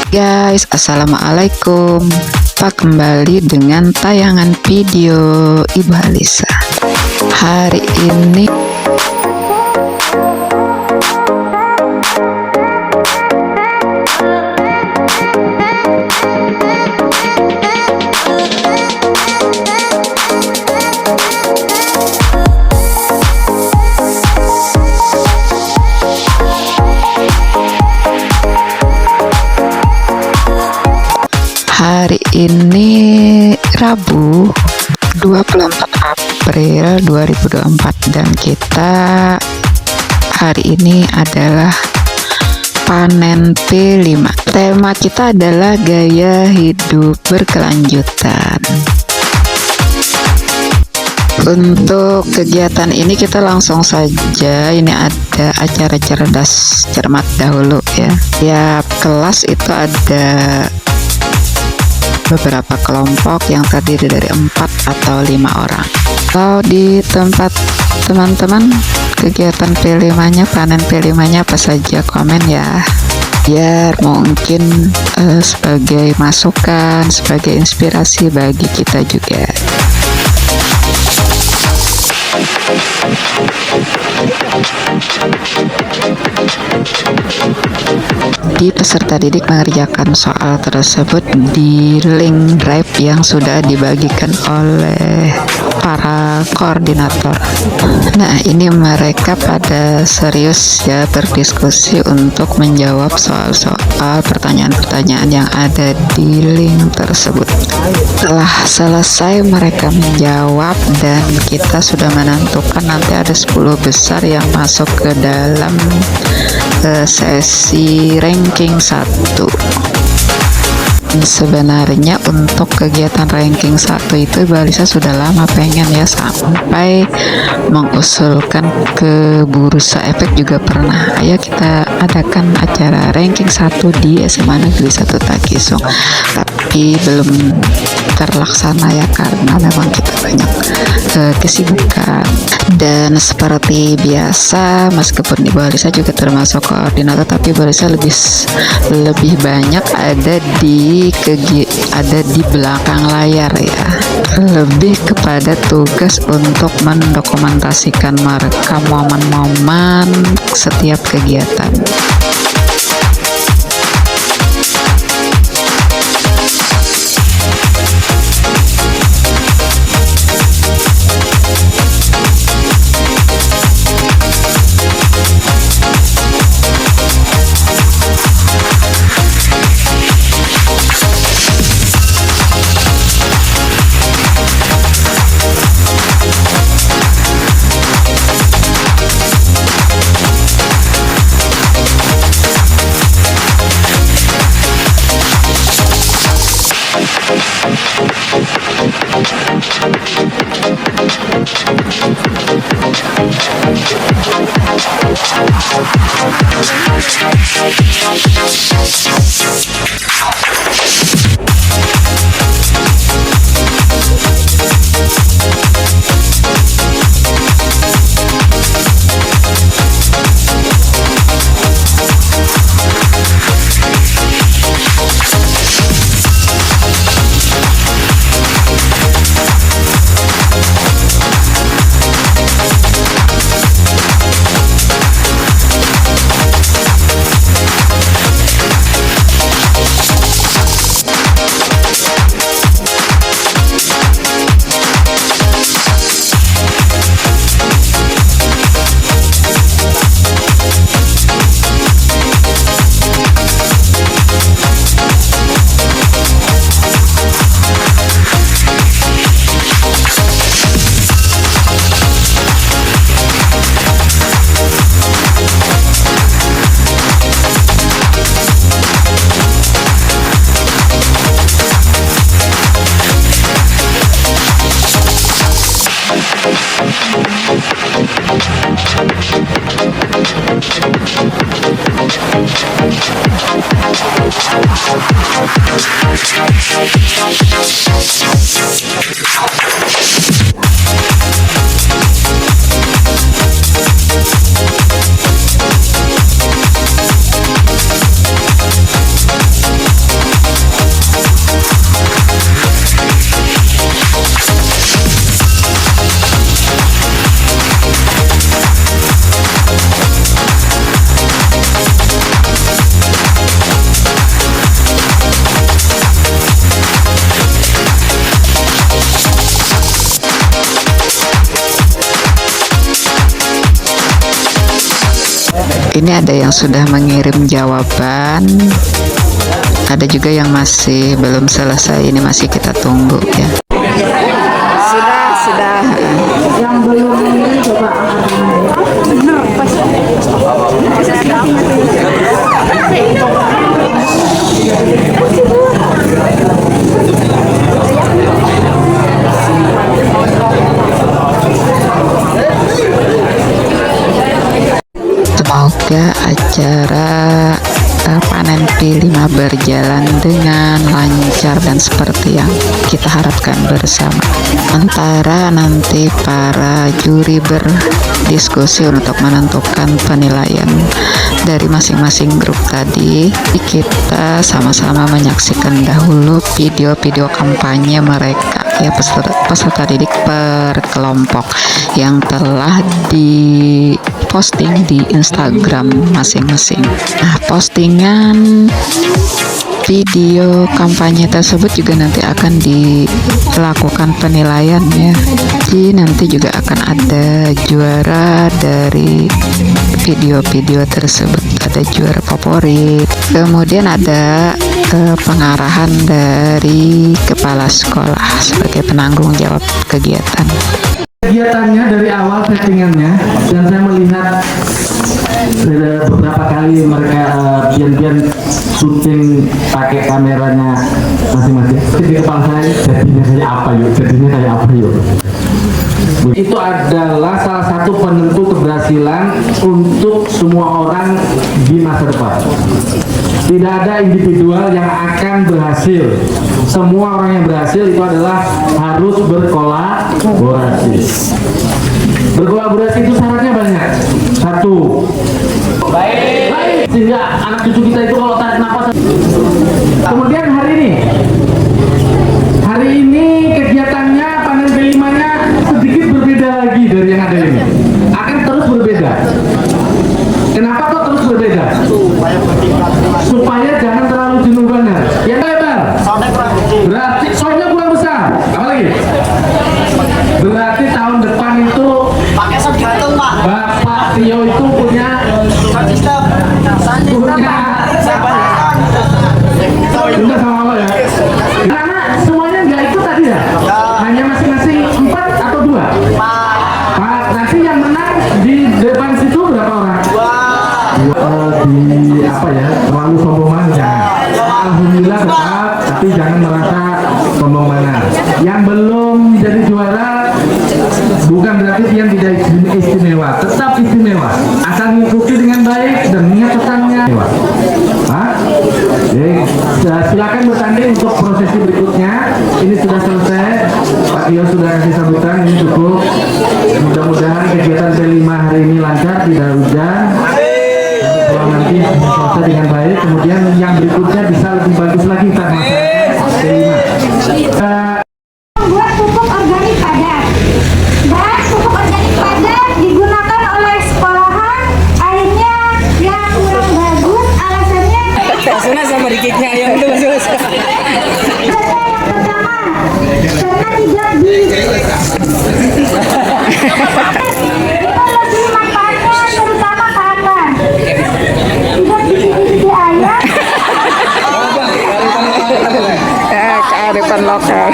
Guys, assalamualaikum. Pak kembali dengan tayangan video Ibu Alisa. Hari ini Rabu 24 April 2024 dan kita hari ini adalah panen P5. Tema kita adalah gaya hidup berkelanjutan. Untuk kegiatan ini kita langsung saja, ini ada acara cerdas cermat dahulu ya. Tiap kelas itu ada beberapa kelompok yang terdiri dari 4 atau 5 orang. Kalau di tempat teman-teman kegiatan P5-nya, panen P5-nya apa saja, komen ya, biar mungkin sebagai masukan, sebagai inspirasi bagi kita juga. Di peserta didik mengerjakan soal tersebut di link drive yang sudah dibagikan oleh para koordinator. Nah, ini mereka pada serius ya berdiskusi untuk menjawab soal-soal pertanyaan-pertanyaan yang ada di link tersebut. Setelah selesai mereka menjawab dan kita sudah menentukan nanti ada 10 besar yang masuk ke dalam sesi ranking 1. Sebenarnya untuk kegiatan ranking 1 itu Mbak Lisa sudah lama pengen ya, sampai mengusulkan ke Bursa Efek juga pernah. Ayo kita adakan acara ranking 1 di SMA Negeri 1 Takisung, tapi belum terlaksana ya karena memang kita banyak kesibukan. Dan seperti biasa, meskipun Ibu Alisa juga termasuk koordinator, tapi Ibu Alisa lebih banyak ada di belakang layar ya, lebih kepada tugas untuk mendokumentasikan merekam momen-momen setiap kegiatan. Ini ada yang sudah mengirim jawaban, ada juga yang masih belum selesai. Ini masih kita tunggu ya. Sudah. Yang belum ini coba Semoga acara panen P5 berjalan dengan lancar dan seperti yang kita harapkan bersama. Antara nanti para juri berdiskusi untuk menentukan penilaian dari masing-masing grup tadi, kita sama-sama menyaksikan dahulu video-video kampanye mereka ya, peserta didik per kelompok yang telah diposting di Instagram masing-masing. Nah, postingan video kampanye tersebut juga nanti akan dilakukan penilaian ya. Jadi nanti juga akan ada juara dari video-video tersebut, ada juara favorit, kemudian ada pengarahan dari kepala sekolah sebagai penanggung jawab kegiatan. Kegiatannya dari awal settingannya, dan saya melihat beberapa kali mereka biar syuting pakai kameranya masing-masing. Di kepala saya jadinya kayak apa yuk. Itu adalah salah satu penentu keberhasilan untuk semua orang di masa depan. Tidak ada individual yang akan berhasil. Semua orang yang berhasil itu adalah harus berkolaborasi. Berkolaborasi itu syaratnya banyak. Satu, baik, sehingga anak cucu kita itu kalau tarik nafas. Kemudian hari ini kegiatannya panen P5-nya sedikit berbeda lagi dari yang ada ini. Akan terus berbeda. Kenapa kok terus berbeda? Supaya jangan terlalu jenuh banget. Yang lebar. Berarti soalnya kurang besar. Apa lagi? Berarti tahun depan itu Bapak Tio itu punya sama Allah ya. Karena semuanya nggak ikut tadi ya. Hanya masing-masing 4 atau 2. Pak, nanti yang menang di depan situ berapa orang? Di apa ya, terlalu sombong jangan. Alhamdulillah tetap, tapi jangan merasa sombong mana. Yang belum jadi juara bukan berarti dia tidak istimewa, tetap istimewa. Asal mengikuti dengan baik dan niat pesannya. Jadi, silakan bertanding untuk prosesi berikutnya. Ini sudah selesai. Pak Tio sudah kasih sambutan, ini cukup. Mudah-mudahan kegiatan P5 hari ini lancar, tidak hujan. Kalau nanti selesai dengan baik, kemudian yang berikutnya bisa lebih bagus lagi kita melaksanakan P5. buat pupuk organik padat. Dan pupuk organik padat digunakan oleh sekolahan, airnya yang kurang bagus, alasannya Maksudnya sama dikiknya ayam itu mas. yang pertama, karena tidak di itu lebih manfaatnya terutama ke akan tidak di ayam. Kearifan lokal.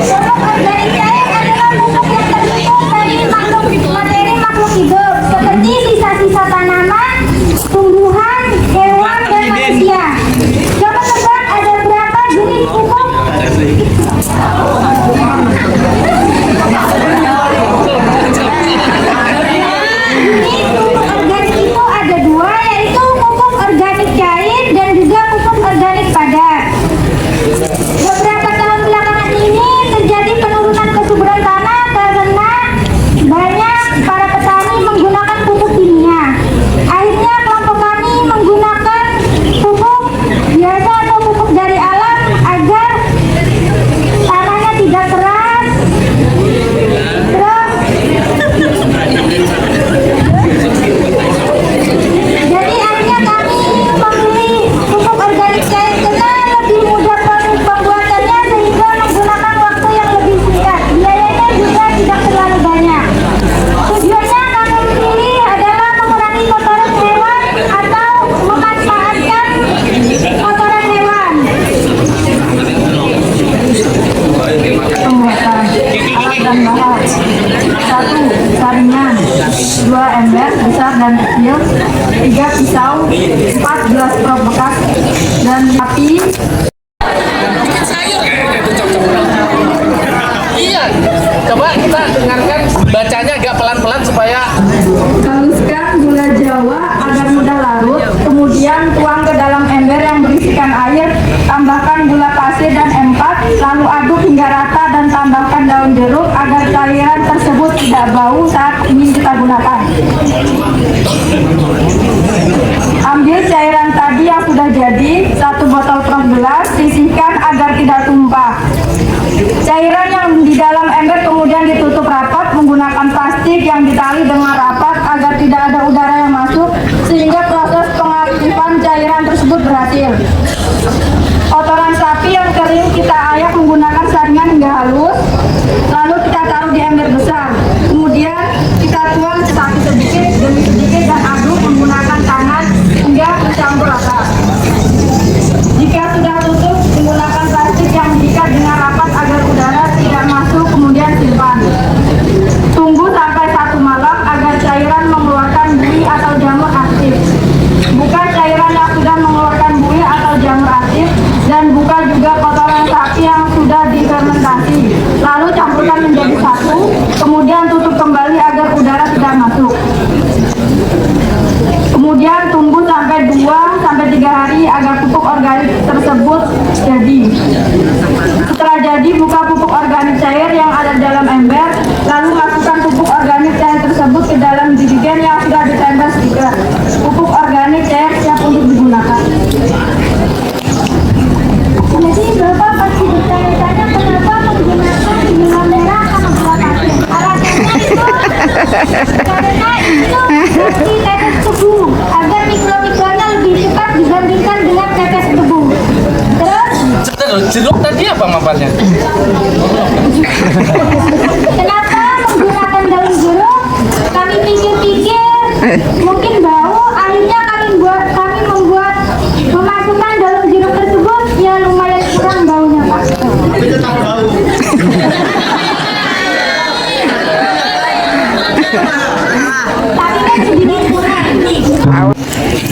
Pupuk organik cair adalah pupuk yang terbentuk dari materi makhluk hidup seperti sisa-sisa tanaman, tumbuhan, hewan, dan manusia. Coba tebak ada berapa jenis pupuk? Jenis pupuk organik itu ada 2, yaitu pupuk organik cair dan juga pupuk organik padat. Beberapa tahun belakangan ini terjadi penurunan 1. Saringan. 2. Ember besar dan kecil. 3. Pisau. 4. Gelas prop bekas dan api. Iya, coba kita dengarkan bacanya agak pelan-pelan supaya Haluskan gula jawa agar mudah larut. Kemudian tuang ke dalam ember yang berisikan air. Tambahkan gula pasir dan empat. Lalu aduk hingga rata dan tambahkan daun jeruk agar cairan tersebut tidak bau saat ingin kita gunakan. Ambil cairan tadi yang sudah jadi, 1 botol prop gelas, sisihkan agar tidak tumpah. Cairan yang di dalam ember kemudian ditutup rapat menggunakan plastik yang ditali dengan rapat agar tidak ada udara yang masuk sehingga proses pengaktifan cairan tersebut berhasil. Kotoran sapi yang kering kita ayak menggunakan saringan hingga halus, lalu kita taruh di ember besar. Kemudian kita tuang sapi sedikit demi sedikit dan aduk menggunakan tangan hingga tercampur rata. Jika sudah tutup, menggunakan plastik yang diikat dengan rapat agar udara tidak masuk, kemudian simpan. Tunggu sampai 1 malam agar cairan mengeluarkan buih atau jamur aktif. Buka cairan yang sudah mengeluarkan buih atau jamur aktif dan buka juga kotoran sapi yang sudah difermentasi. Lalu campurkan menjadi satu, kemudian tutup kembali agar udara tidak masuk. Kemudian tunggu sampai 2-3 hari agar pupuk organik tersebut jadi. Setelah jadi, buka pupuk organik cair yang ada dalam ember, lalu masukkan pupuk organik cair tersebut ke dalam jerigen yang sudah ditempel stiker. Pupuk organik cair siap untuk digunakan. Jadi Bapak pasti bertanya-tanya kenapa menggunakan gula merah sama gula pasir. Alasannya itu karena itu seperti tetes tebu agar mikro-mikronya lebih cepat dibandingkan dengan tetes tebu. Terus jeruk tadi apa manfaatnya? kenapa menggunakan daun jeruk? Kami pikir-pikir mungkin bau, akhirnya kami membuat memasukkan daun jeruk tersebut ya lumayan kurang baunya Pak. Tapi kan sedikit kurang.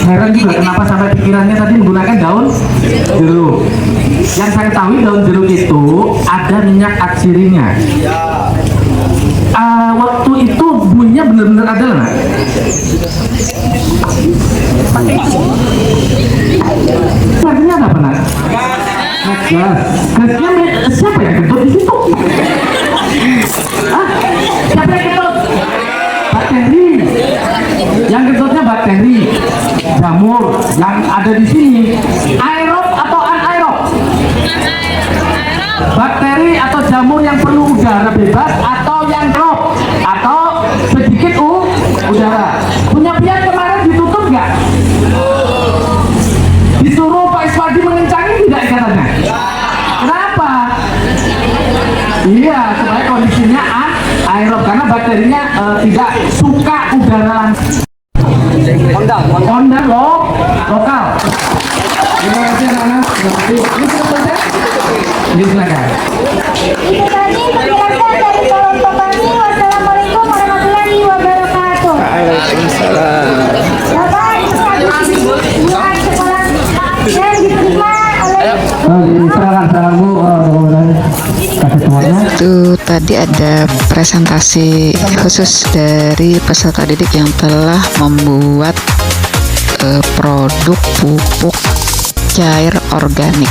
Heran juga kenapa sampai pikirannya tadi menggunakan daun jeruk. Yang saya ketahui daun jeruk itu ada minyak atsirinya. Waktu itu bunyinya benar-benar ada nggak? Sebenarnya apa nak? Gas. Gasnya siapa yang kentut di situ? Siapa yang kentut? Bakteri. Yang kentutnya bakteri, jamur. Yang ada di sini aerob atau anaerob? Bakteri atau jamur yang perlu udara bebas atau yang aerob atau sedikit udara. Punya pian kemarin ditutup nggak? Disuruh Pak Iswadi mengencangi tidak katanya? Kenapa? Iya, supaya kondisinya aerob karena bakterinya tidak suka udara langsung. Kondang lokal. Terima kasih anak-anak. Ini silakan. Itu tadi penjelasan dari kelompok kami. Wassalamualaikum warahmatullahi wabarakatuh. Waalaikumsalam. Bapak, ini buat sekolah dan diterima oleh Silakan Bu. Kasih semuanya. Itu tadi ada presentasi khusus dari peserta didik yang telah membuat produk pupuk cair organik.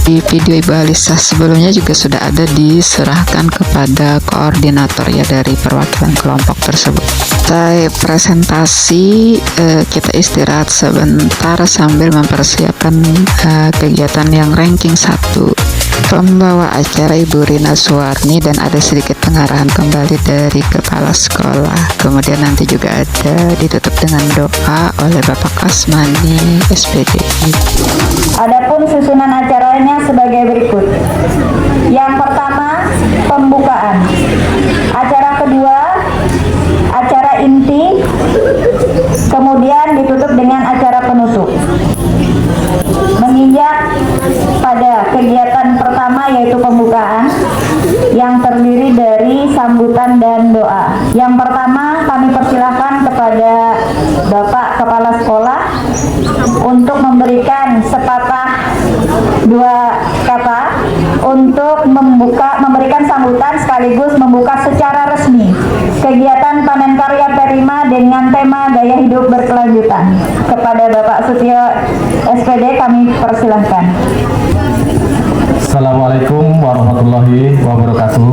Di video Ibu Alisa sebelumnya juga sudah ada diserahkan kepada koordinator ya dari perwakilan kelompok tersebut. Selesai presentasi, kita istirahat sebentar sambil mempersiapkan kegiatan yang ranking 1. Pembawa acara Ibu Rina Suwarni dan ada sedikit pengarahan kembali dari kepala sekolah. Kemudian nanti juga ada ditutup dengan doa oleh Bapak Kasmani SPDI. Adapun susunan acaranya sebagai berikut. Yang pertama, pembukaan. Acara kedua, acara inti. Kemudian ditutup dengan acara penutup. Menginjak pada kegiatan pertama yaitu pembukaan yang terdiri dari sambutan dan doa. berdoa. Yang pertama, kami persilahkan kepada Bapak Kepala Sekolah untuk memberikan sepatah dua kata untuk memberikan sambutan sekaligus membuka secara resmi kegiatan panen karya Perima dengan tema gaya hidup berkelanjutan. Kepada Bapak Sutio SPD kami persilahkan. Assalamualaikum warahmatullahi wabarakatuh.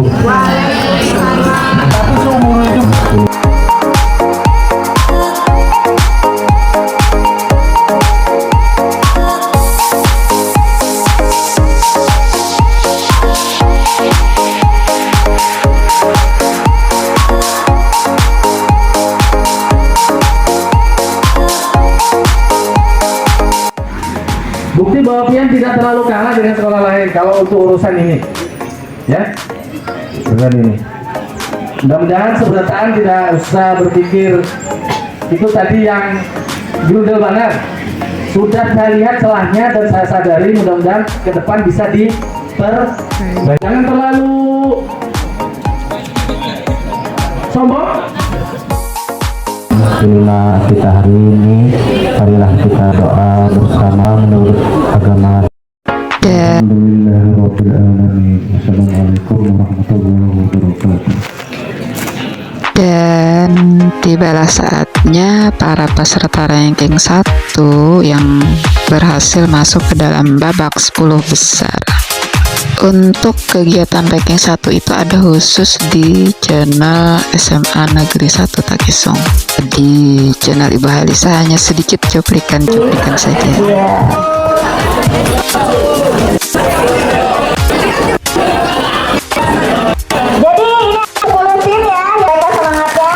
Bukti bahwa Pian tidak terlalu kalah dengan sekolah lain kalau untuk urusan ini, ya, urusan ini. Mudah-mudahan seberataan tidak usah berpikir itu tadi yang grundel banget. Sudah saya lihat celahnya dan saya sadari mudah-mudahan ke depan bisa diperbaiki. Jangan terlalu sombong. Inilah kita hari ini, marilah kita doa bersama menurut agama. Alhamdulillahirrahmanirrahim. Assalamualaikum warahmatullahi wabarakatuh. Dan tibalah saatnya para peserta ranking 1 yang berhasil masuk ke dalam babak 10 besar. Untuk kegiatan ranking 1 itu ada khusus di channel SMA Negeri 1 Takisong. Di channel Ibu Halisa hanya sedikit cuplikan saja. Jadi ini 10 tim ya, jaga semangatnya.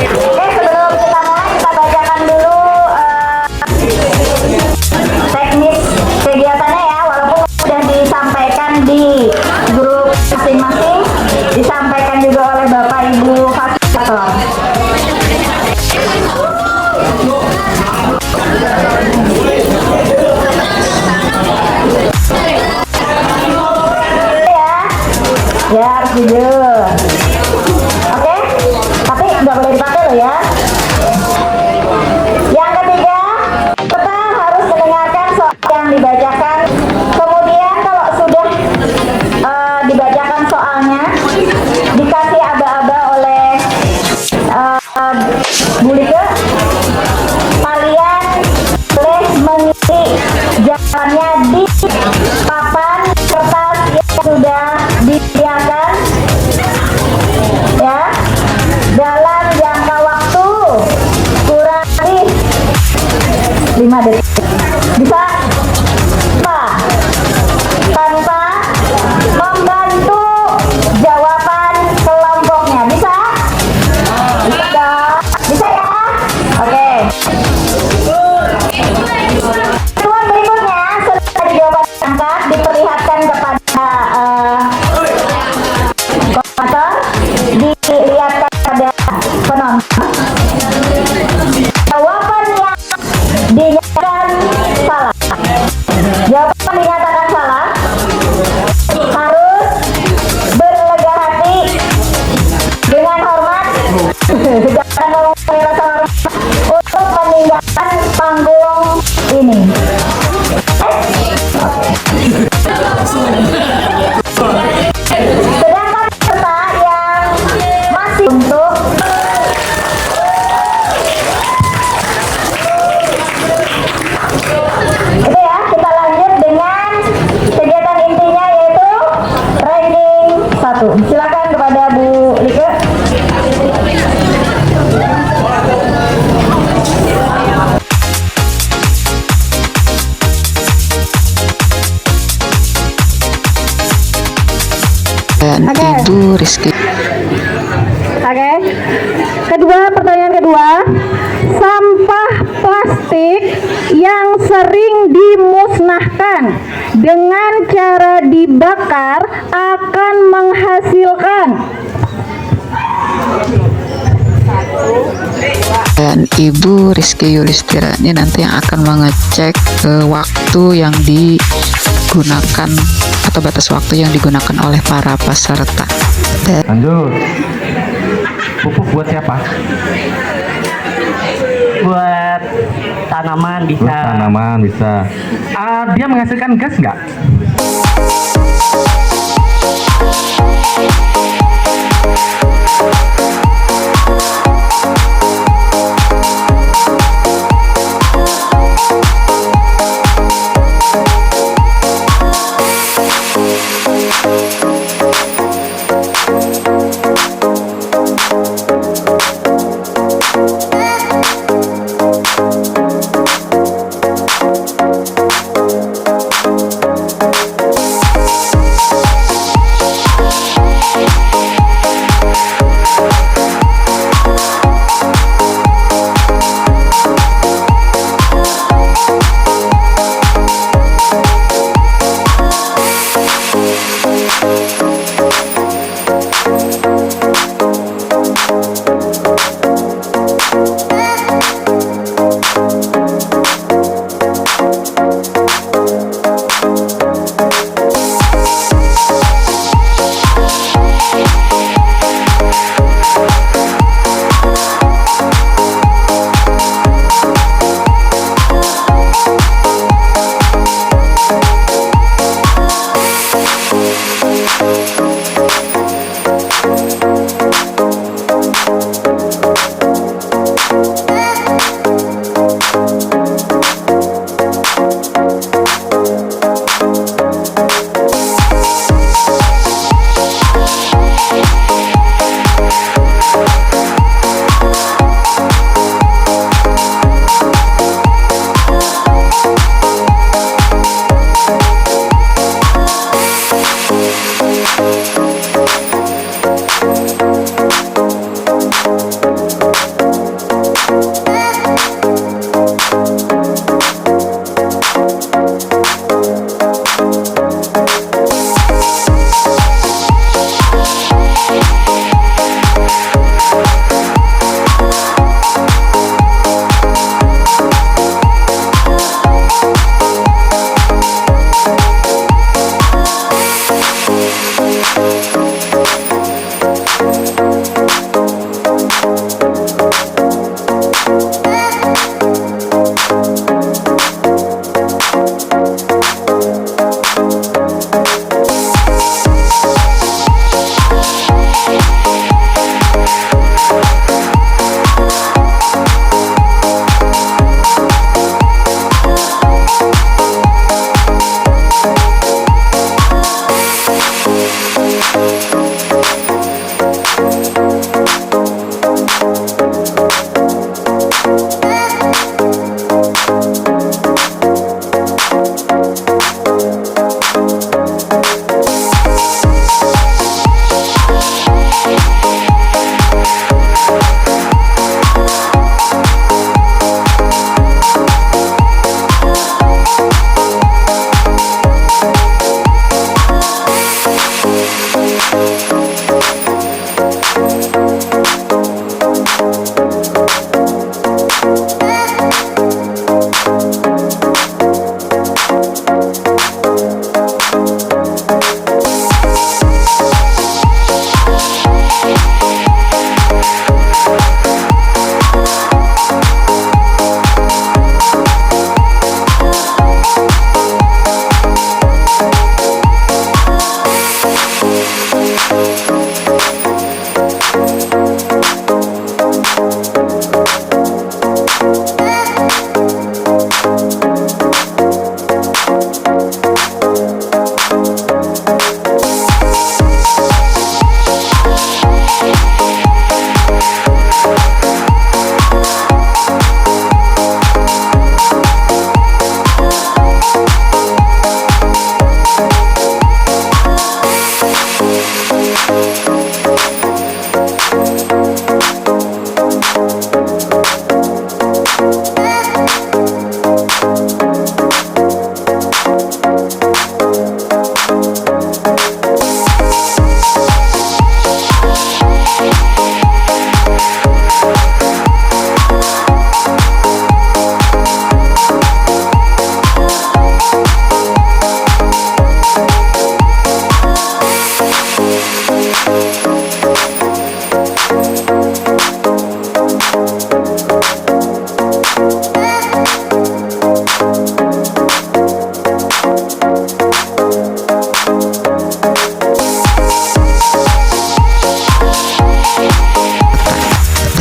Oke, sebelum kita mulai kita bacakan dulu teknis kegiatannya ya, walaupun sudah disampaikan di grup masing-masing, disampaikan juga oleh Bapak Ibu fasilitator. Ya, harus jujur. Oke, tapi nggak boleh dipakai loh ya. Yang ketiga, kita harus mendengarkan soal yang dibacakan. Kemudian kalau sudah dibacakan soalnya, dikasih aba-aba oleh Bu Like, kalian boleh mengisi jawabannya di papan kertas yang sudah disediakan ya, dalam jangka waktu kurang lebih 5 detik. Bisa tanpa membantu jawaban kelompoknya. Bisa? Bisa dong? Bisa ya? Oke. Tuan berikutnya setelah jawaban angkat diperlihatkan kepada koordinator, dilihatkan pada penonton. Jawaban yang dinyatakan salah. Jawaban dinyatakan salah harus berlega hati dengan hormat. Jangan ngomong dengan rasa hormat untuk meninggalkan panggung ini. Sedangkan peserta yang masih untuk itu ya, kita lanjut dengan kegiatan intinya yaitu ranking 1. Silakan kepada Bu Like. Dan Ibu Rizky. Oke. Pertanyaan kedua, sampah plastik yang sering dimusnahkan dengan cara dibakar akan menghasilkan. Dan Ibu Rizky Yulistira ini nanti yang akan mengecek waktu yang digunakan atau batas waktu yang digunakan oleh para peserta. Lanjut. Pupuk buat siapa? Buat tanaman bisa. Buat tanaman bisa. Dia menghasilkan gas nggak?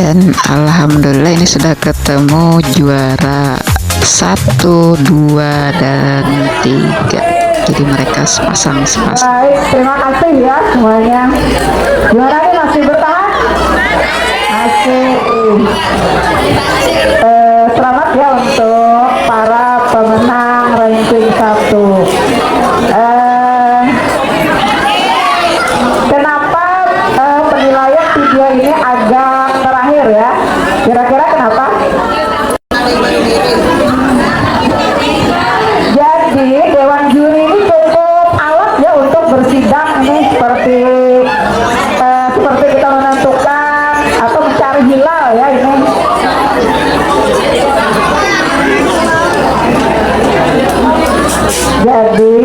Dan alhamdulillah ini sudah ketemu juara 1, 2, dan 3. Jadi mereka sepasang. Baik, terima kasih ya semuanya. Juara ini masih bertahan? Masih. Selamat ya untuk para pemenang ranking 1. Kenapa penilaian video ini agak terakhir ya? Kira-kira kenapa? Jadi Dewan Juri ini cukup alat ya untuk bersidang ini seperti kita menentukan atau mencari hilal ya ini. Jadi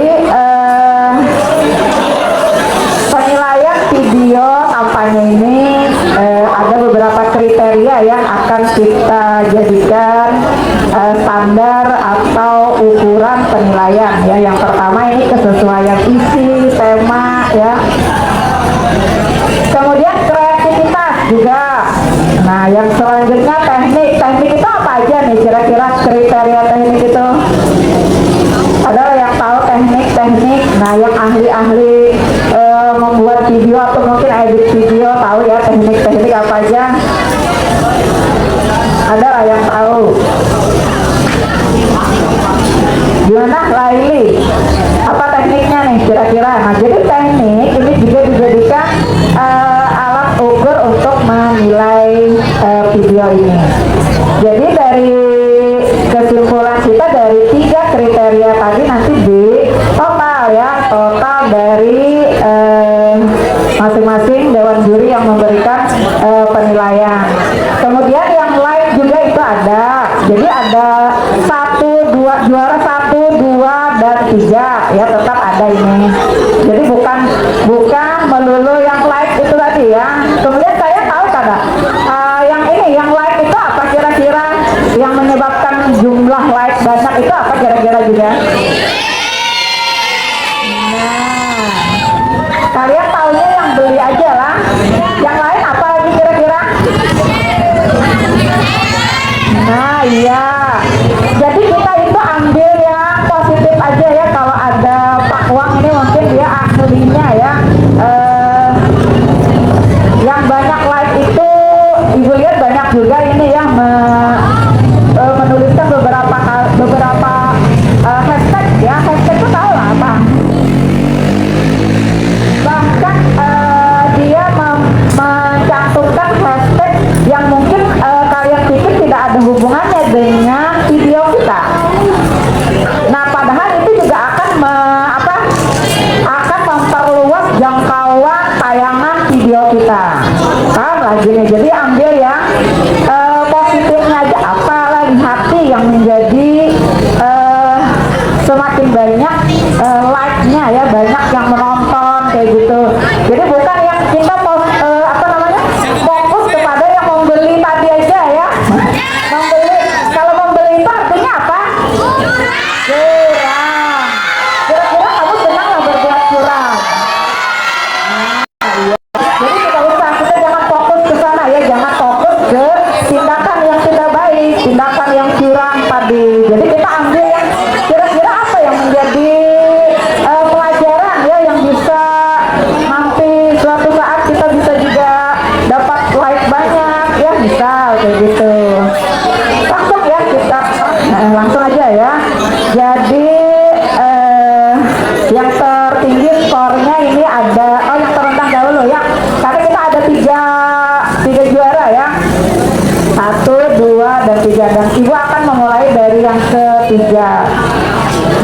penilaian video kampanye ini ada beberapa kriteria yang akan kita jadikan standar atau ukuran penilaian ya. Yang pertama ini kesesuaian isi, tema ya. Kemudian kreativitas juga. Nah, yang selanjutnya teknik. Teknik itu apa aja nih kira-kira kriteria teknik itu? Adalah yang tahu teknik. Nah, yang ahli-ahli membuat video atau mungkin edit video tahu ya teknik apa aja. Ada yang tahu? Gimana Laili? Apa tekniknya nih kira-kira? Nah, jadi teknik ini juga dijadikan alat ukur untuk menilai video ini. Jadi dari kesimpulan kita dari 3 kriteria tadi nanti di total ya, total dari masing-masing dewan juri yang memberikan penilaian. Kemudian yang lain juga itu ada. Jadi ada 1, 2, juara 1, 2, dan 3 ya, tetap ada ini. Jadi bukan melulu yang like itu tadi ya. Kemudian saya tahu kada yang ini, yang like itu apa kira-kira, yang menyebabkan jumlah like banyak itu apa kira-kira juga? Nah, kalian taunya yang beli aja lah. Yang lain apa lagi kira-kira? Nah iya, jadi kita itu ambil yang positif aja ya. Kalau ada Pak Wang ini mungkin dia ahlinya ya. Yang banyak like itu ibu lihat banyak juga ini ya, menuliskan beberapa hashtag ya. Hashtag itu tahu lah apa. Bahkan dia mencantumkan hashtag yang mungkin kalian pikir tidak ada hubungannya dengan video kita. Nah, padahal itu juga akan memperluas jangkauan tayangan video kita. Kan lagi nih. Jadi ambil yang positifnya aja, apalah di hati yang menjadi semakin banyak like-nya ya, banyak yang menonton kayak gitu. Jadi bukan yang kita fokus kepada yang membeli tadi aja ya. Membeli, kalau membeli itu artinya apa? Curang. Kira-kira kamu senang nggak berbuat curang? Iya. Jadi tidak usah, kita jangan fokus ke sana ya, jangan fokus ke tindakan yang tidak baik, tindakan yang curang tadi. Jadi kita ambil yang kira-kira apa yang menjadi pelajaran ya, yang bisa nanti suatu saat kita bisa juga dapat like banyak ya, misal kayak gitu. Langsung ya kita langsung aja ya. Jadi yang tertinggi skornya ini ada, yang terendah dahulu ya, karena kita ada tiga juara ya, 1, 2, dan 3, dan ibu akan memulai dari yang ketiga.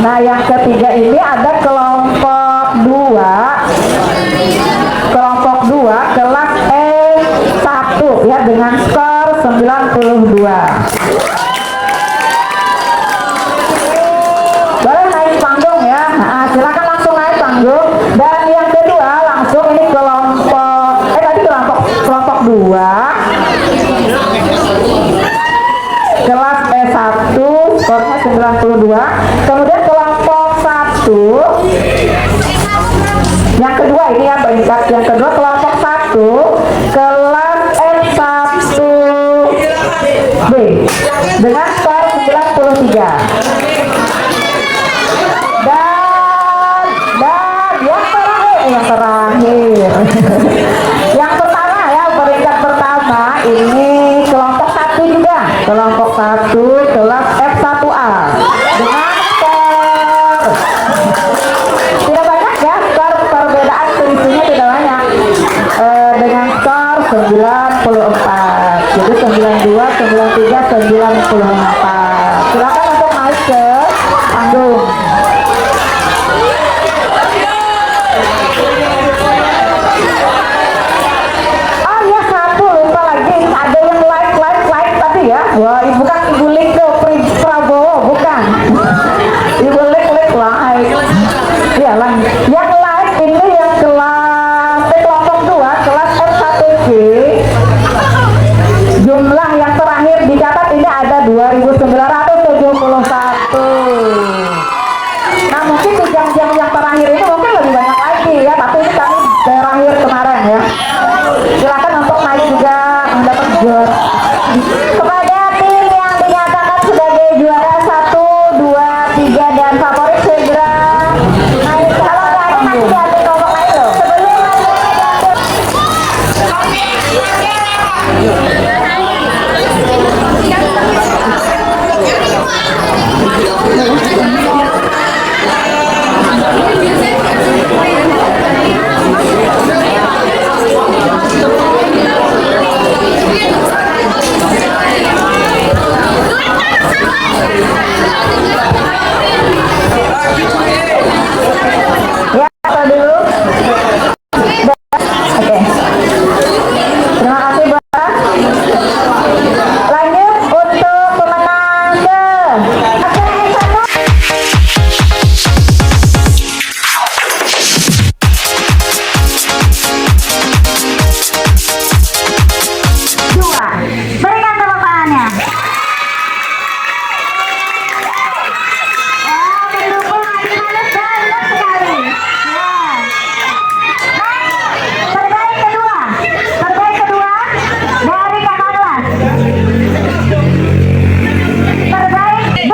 Nah, yang ketiga ini ada kelompok 2 kelas E1 ya, dengan skor 92. Boleh naik panggung ya. Nah, silakan langsung naik panggung. Dan yang kedua langsung ini kelompok 2 kelas E1 skornya 92. Kemudian kelompok 1 yang kedua ini ya, peringkat yang kedua kelompok 1 kelas E1 yang terakhir. Yang pertama ya, peringkat pertama ini kelompok 1 juga. Kelompok 1 kelas F1A dengan skor tidak banyak ya, skor perbedaan selisihnya tidak banyak. Dengan skor 94. Jadi 92, 93, 94. Silakan untuk naik ke panggung. Oh iya, satu lupa lagi, ada yang like tadi ya. Wah, bukan Ibu Linggo Prabowo, bukan. Ibu like. Iya, yang like ini yang kelas kelompok 2, kelas F1G. Jumlah yang terakhir dicatat ini ada 2.971. Nah, mungkin di jam-jam yang terakhir ini mungkin lebih banyak lagi ya, tapi ini kami terakhir kemarin ya. Silakan untuk naik juga mendapat juara. Kepada tim yang dinyatakan sebagai juara 1, 2, 3 dan favorit segera naik. Kalau nggak ada masih diambil kelompok lain loh. Ya, apa dulu? Oke. Terima kasih, Bapak. Lanjut untuk pemenang ke dua. Berikan tepuk tangannya. Mendukung Adi Manus banyak sekali. Ya. Terbaik kedua dari kakak kelas. Terbaik B.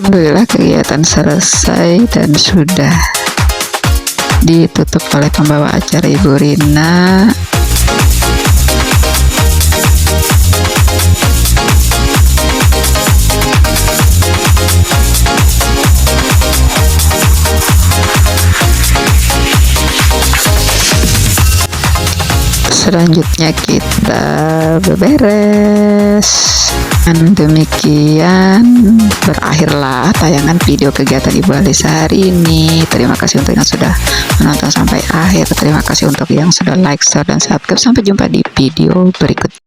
Alhamdulillah kegiatan selesai dan sudah ditutup oleh pembawa acara Ibu Rina. Selanjutnya kita beberes. Dan demikian berakhirlah tayangan video kegiatan Ibu Alisa hari ini. Terima kasih untuk yang sudah menonton sampai akhir. Terima kasih untuk yang sudah like, share, dan subscribe. Sampai jumpa di video berikutnya.